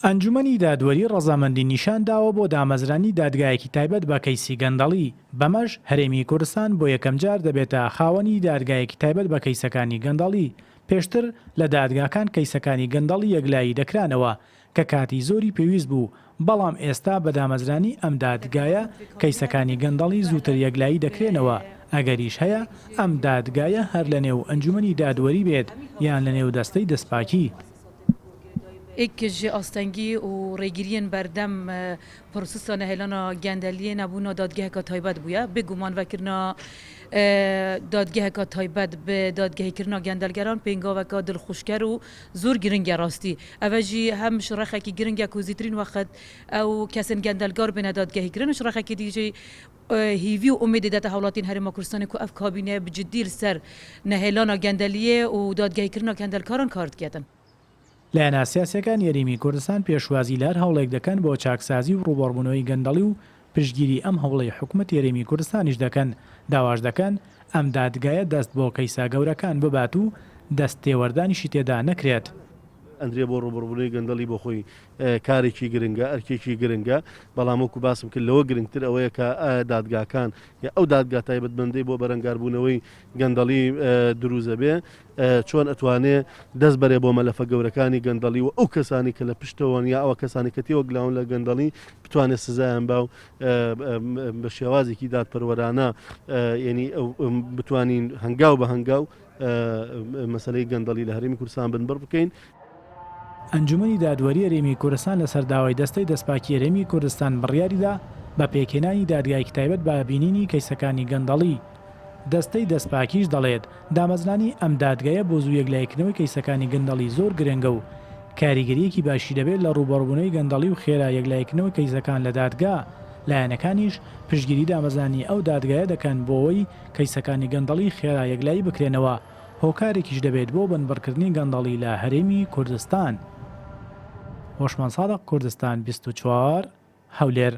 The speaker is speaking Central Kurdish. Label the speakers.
Speaker 1: ئەنجومەنی دادوەری ڕەزامەندی نیشان داوە بۆ دامەزرانی دادگایەکی تایبەت بە کەیسی گەندەڵی. بەمەش هەرێمی کوردستان بۆ یەکەم جار دەبێتە خاوەنی دادگایەکی تایبەت بە کەیسەکانی گەندەڵی. پێشتر لە دادگاکان کەیسەکانی گەندەڵی یەکلایی دەکرانەوە کە کاتی زۆری پێویست بوو، بەڵام ئێستا بە دامەزرانی ئەم دادگایە کەیسەکانی گەندەڵی زووتر یەکلایی دەکرێنەوە. ئەگەریش هەیە ئەم دادگایە هەر لە نێو ئەنجومەنی دادوەری بێت یان لە نێو دەستەی دەستپاکی.
Speaker 2: ایک جه آستانگی و ریگیرین بردم پروسسان هلانا گندلیه نبونا دادگاه که تایبت بویا بگومان وکرنا دادگاه که تایبت به دادگاه کرنا گندلگران پنگا و که دلخوشکر و زور گرنگ راستی اوجی هم شرخه کی گرنگ کوزیترین وقت او کسن گندلگار بین دادگاه کرنا شرخه کی دیجی هیوی و امید داده حالاتین هرم کردستان کو اف کابینه بجدی سر نهلانا گندلیه و دادگاه کرنا گندلکاران کارت کردن.
Speaker 1: لایەنە سیاسیەکان یەرێمی کوردستان پێشوازی لەر هەوڵێک دەکەن بۆ چاکسازی و ڕووبەڕبوونەوەی گەندەڵی و پشتگیری ئەم هەوڵەی حکوومەت یەرێمی کوردستانیش دەکەن. داواش دەکەن ئەم دادگایە دەست بۆ کەیسا گەورەکان ببات و دەست تێوەردانیشی تێدا نەکرێت.
Speaker 3: ئەندرێ بۆ ڕووبەڕبوونەوەی گەندەڵی بۆ خۆی کارێکی گرنگە ئەرکێکی گرنگە، بەڵام وەکو باسم کرد لەوە گرنگتر ئەوەیە کە دادگاکان یا ئەو دادگا تایبەتمەندەی بۆ بەرەنگاربوونەوەی گەندەڵی دروزە بێ چۆن ئەتوانێ دەست بەرێ بۆ مەلەفە گەورەکانی گەندەڵی و ئەو کەسانی کە لە پشتەوەن یا ئەوە کەسانی کە تێوەگلاون لە گەندەڵی بتوانێت سزایان با و بە شێوازێکی دادپەروەرانە یعنی بتوانین هەنگاو بە هەنگاو مەسەلەی گەندەڵی لە هەرێمی کوردستان بنبڕ بکەین.
Speaker 1: ئەنجومەنی دادوەری یەرێمی کوردستان لە سەرداوای دەستەی دەستپاکی یەرێمی کوردستان بڕیاریدا بە پێکهێنانی دادگایەکی تایبەت بە بینینی کەیسەکانی گەندەڵی. دەستەی دەستپاکیش دەڵێت دامەزرانی ئەم دادگایە بۆ زوو یەکلایکردنەوەی کەیسەکانی گەندەڵی زۆر گرنگە و کاریگەریەکی باشی دەبێت لە ڕووبەڕبوونەوەی گەندەڵی و خێرا یەکلایکردنەوەی کەیسەکان لە دادگا. لایەنەکانیش پشتگیری دامەزرانی ئەو دادگایە دەکەن بۆەوەی کەیسەکانی گەندەڵی خێرا یەکلایی بکرێنەوە. هۆکارێکیش دەبێت بۆ بنبڕکردنی گەندەڵی لە هەرێمی کوردستان. هۆشمان سادق، کوردستان 24 هەولێر.